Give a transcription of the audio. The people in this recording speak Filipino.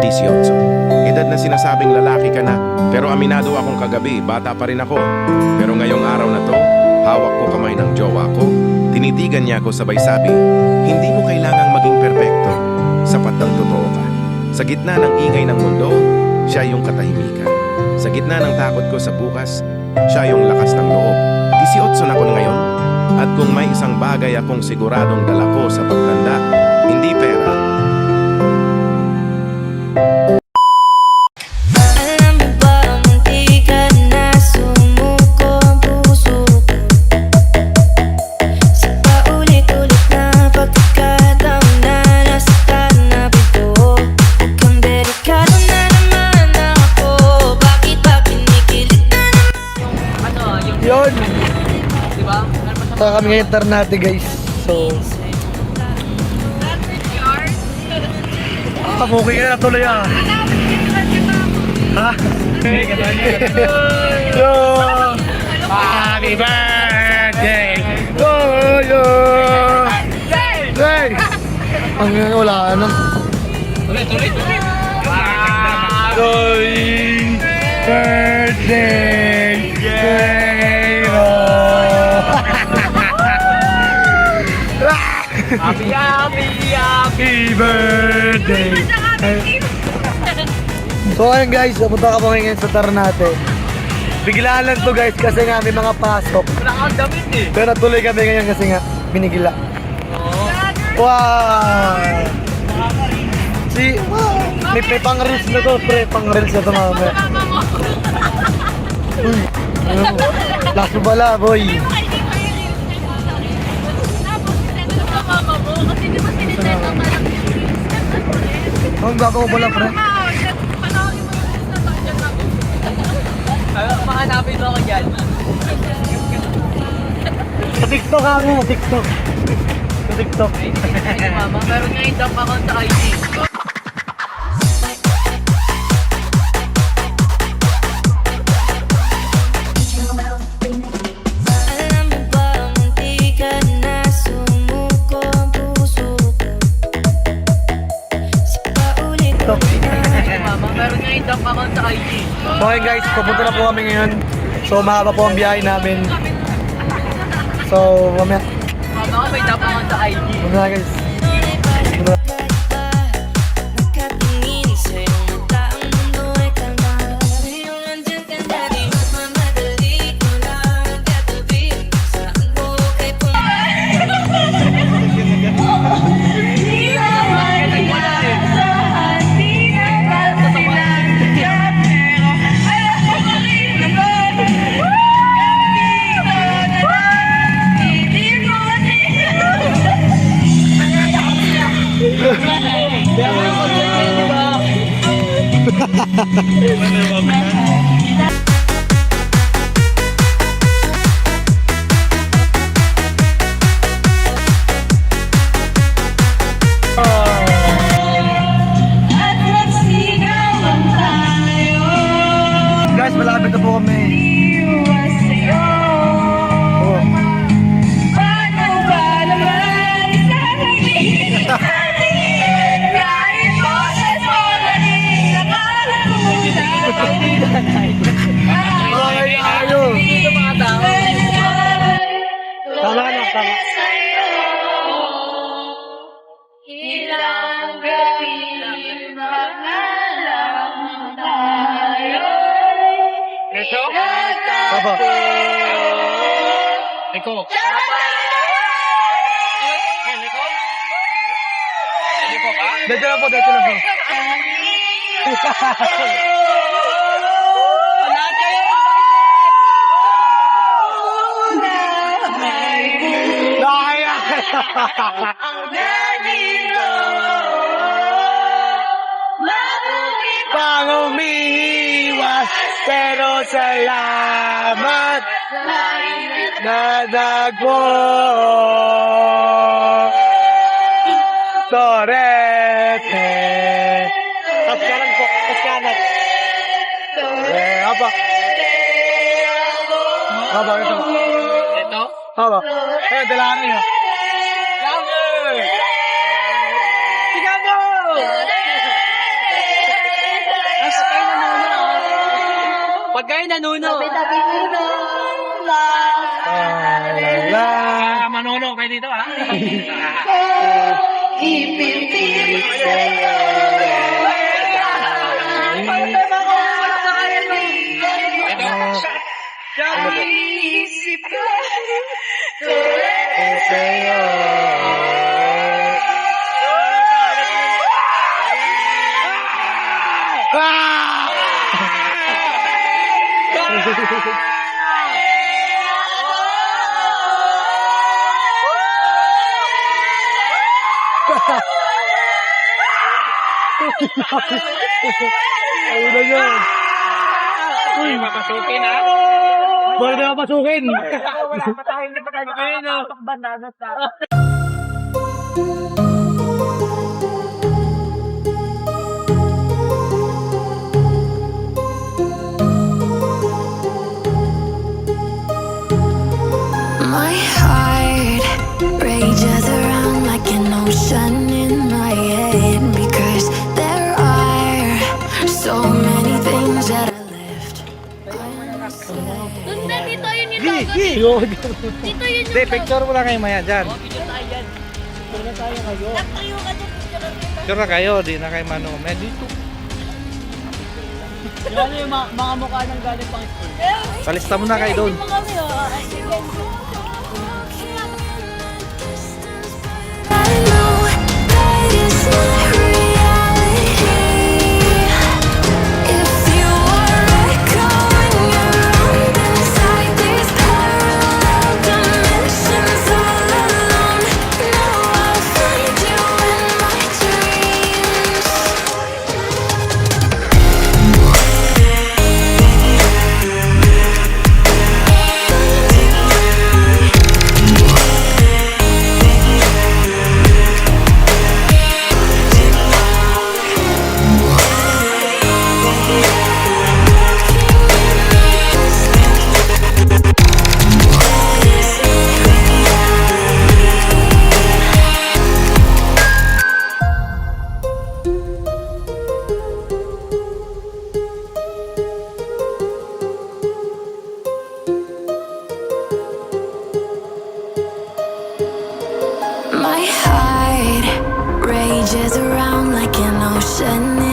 18. Edad na sinasabing lalaki ka na, pero aminado akong kagabi, bata pa rin ako. Pero ngayong araw na to, hawak ko kamay ng jowa ko, tinitigan niya ako sabay sabi, hindi mo kailangang maging perpekto, sapat ng totoo ka. Sa gitna ng ingay ng mundo, siya yung katahimikan. Sa gitna ng takot ko sa bukas, siya yung lakas ng loob. 18 na ako ngayon, at kung may isang bagay akong siguradong dala ko sa pagtanda, hindi pera, yun. Diba? Saka kami ngayon Ternate guys. So okay ka na tuloy ah. Ha? Yo! Happy birthday to you! Hey! Ang wala na. Tuloy! Happy birthday! Happy birthday! So ayun guys, pupunta ka pa ngayon sa Ternate. Biglaan lang to guys kasi nga may mga pasok. Pero natuloy kami ngayon kasi nga binigila. Wow! May pang-reels na to, pre. Pang-reels na to mamaya. Laso bala, boy. Ang gagawa mo lang, pre. Mahanapin mo ako dyan. Sa TikTok ako, TikTok. Sa TikTok. Mama, meron nga yung dump account sa IG. Mama, meron nga yung dump account sa IG. Okay guys, pupunta na po kami ngayon. So mahaba po ang biyahe namin. So mamaya. Mama, may dump account sa IG. Pupunta na guys. Guys, malapit na po kami. Oh. Ay, ayaw. Dito mga tao. Tama na, tama. Ilang gabi magalang tayo. Ito? Papa. Iko. Iko ka? Dito na po, dito na po. Lahat kayo Pang umiiwas, pero salamat nadagpo. Torete. Kaskanan po, kaskanan. Apa? Apa, ito. Ito? Apa? Dala na yun. Tignan mo! Pag kayo nanuno. Tabi-tabi mo lang. La. Manono kayo dito ha. Ipipilit sa'yo. Isip ko. Sa'yo. Ayun na yun. Uy, papasukin ha. Bakit na papasukin? Wala pa tayo na pagkain. Banana sa. My heart rages around like an ocean in my head because there are so many things that I left unsaid. Doon na, dito yun yung logo. Yun. Dito yun Hindi, picture mo lang kayo maya dyan. Nagtayo ka doon, picture lang kita. Picture na kayo, di na kayo manume. Dito. Yung ano yung mga mukha ng galing pang school. Palista mo na kayo doon. Hindi mo kami, I know that it's not reality. If you are echoing around inside these parallel dimensions all alone, now I'll find you in my dreams. My heart rages around like an ocean